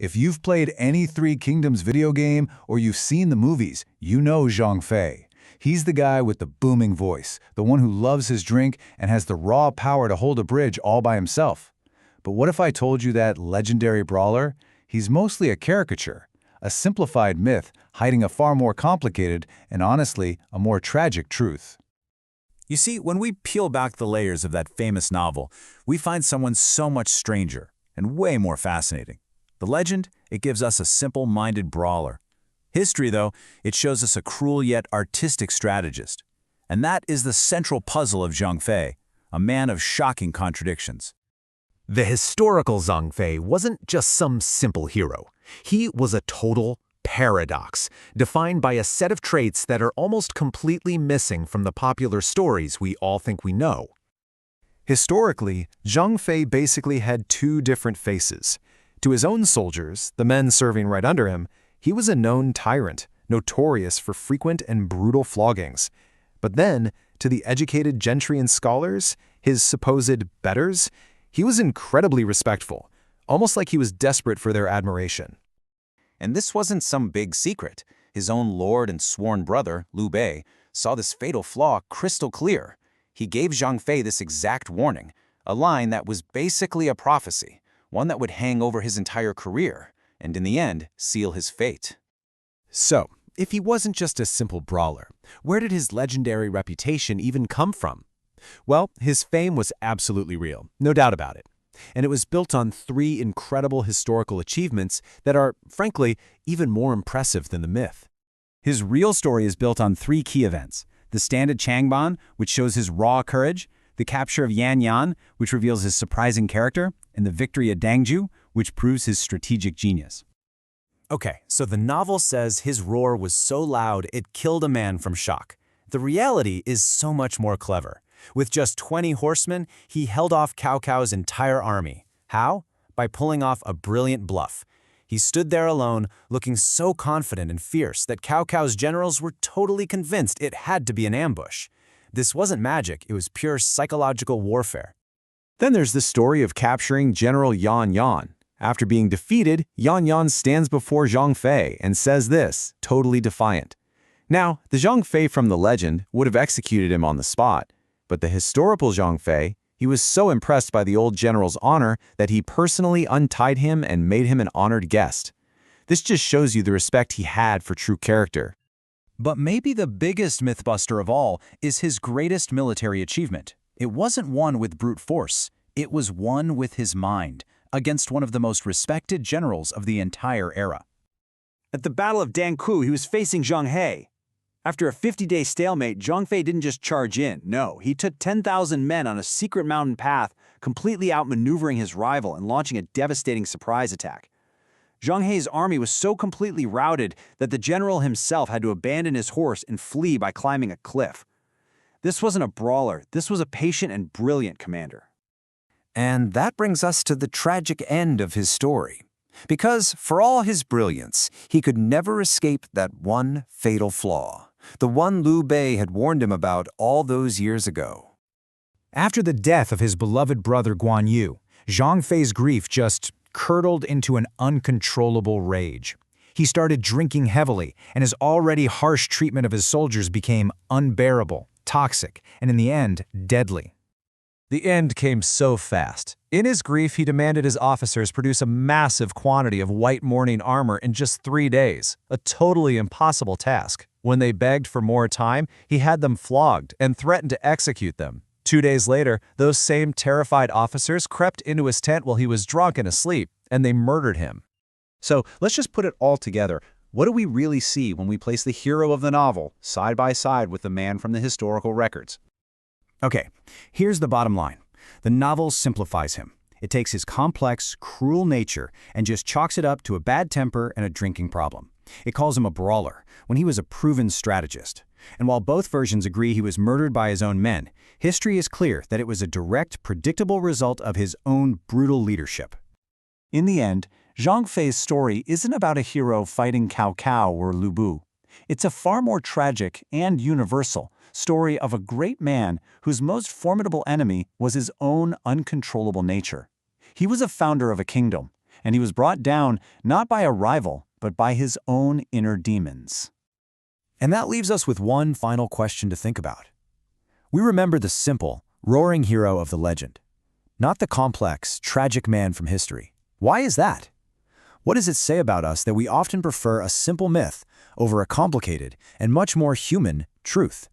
If you've played any Three Kingdoms video game or you've seen the movies, you know Zhang Fei. He's the guy with the booming voice, the one who loves his drink and has the raw power to hold a bridge all by himself. But what if I told you that legendary brawler? He's mostly a caricature, a simplified myth hiding a far more complicated and honestly, a more tragic truth. You see, when we peel back the layers of that famous novel, we find someone so much stranger and way more fascinating. The legend, it gives us a simple-minded brawler. History, though, it shows us a cruel yet artistic strategist. And that is the central puzzle of Zhang Fei, a man of shocking contradictions. The historical Zhang Fei wasn't just some simple hero. He was a total paradox, defined by a set of traits that are almost completely missing from the popular stories we all think we know. Historically, Zhang Fei basically had two different faces. To his own soldiers, the men serving right under him, he was a known tyrant, notorious for frequent and brutal floggings. But then, to the educated gentry and scholars, his supposed betters, he was incredibly respectful, almost like he was desperate for their admiration. And this wasn't some big secret. His own lord and sworn brother, Liu Bei, saw this fatal flaw crystal clear. He gave Zhang Fei this exact warning, a line that was basically a prophecy, one that would hang over his entire career, and in the end, seal his fate. So, if he wasn't just a simple brawler, where did his legendary reputation even come from? Well, his fame was absolutely real, no doubt about it. And it was built on three incredible historical achievements that are, frankly, even more impressive than the myth. His real story is built on three key events: the stand at Changban, which shows his raw courage, the capture of Yan'an, which reveals his surprising character, and the victory at Dangju, which proves his strategic genius. Okay, so the novel says his roar was so loud it killed a man from shock. The reality is so much more clever. With just 20 horsemen, he held off Cao Cao's entire army. How? By pulling off a brilliant bluff. He stood there alone, looking so confident and fierce that Cao Cao's generals were totally convinced it had to be an ambush. This wasn't magic, it was pure psychological warfare. Then there's the story of capturing General Yan'an. After being defeated, Yan'an stands before Zhang Fei and says this, totally defiant. Now, the Zhang Fei from the legend would have executed him on the spot, but the historical Zhang Fei, he was so impressed by the old general's honor that he personally untied him and made him an honored guest. This just shows you the respect he had for true character. But maybe the biggest mythbuster of all is his greatest military achievement. It wasn't won with brute force. It was won with his mind, against one of the most respected generals of the entire era. At the Battle of Danku, he was facing Zhang He. After a 50-day stalemate, Zhang Fei didn't just charge in. No, he took 10,000 men on a secret mountain path, completely outmaneuvering his rival and launching a devastating surprise attack. Zhang He's army was so completely routed that the general himself had to abandon his horse and flee by climbing a cliff. This wasn't a brawler, this was a patient and brilliant commander. And that brings us to the tragic end of his story. Because, for all his brilliance, he could never escape that one fatal flaw, the one Liu Bei had warned him about all those years ago. After the death of his beloved brother Guan, Zhang Fei's grief just curdled into an uncontrollable rage. He started drinking heavily, and his already harsh treatment of his soldiers became unbearable, toxic, and in the end, deadly. The end came so fast. In his grief, he demanded his officers produce a massive quantity of white mourning armor in just 3 days, a totally impossible task. When they begged for more time, he had them flogged and threatened to execute them. 2 days later, those same terrified officers crept into his tent while he was drunk and asleep, and they murdered him. So let's just put it all together. What do we really see when we place the hero of the novel side by side with the man from the historical records? Okay, here's the bottom line. The novel simplifies him. It takes his complex, cruel nature and just chalks it up to a bad temper and a drinking problem. It calls him a brawler, when he was a proven strategist. And while both versions agree he was murdered by his own men, history is clear that it was a direct, predictable result of his own brutal leadership. In the end, Zhang Fei's story isn't about a hero fighting Cao Cao or Lu Bu. It's a far more tragic and universal story of a great man whose most formidable enemy was his own uncontrollable nature. He was a founder of a kingdom, and he was brought down not by a rival, but by his own inner demons. And that leaves us with one final question to think about. We remember the simple, roaring hero of the legend, not the complex, tragic man from history. Why is that? What does it say about us that we often prefer a simple myth over a complicated and much more human truth?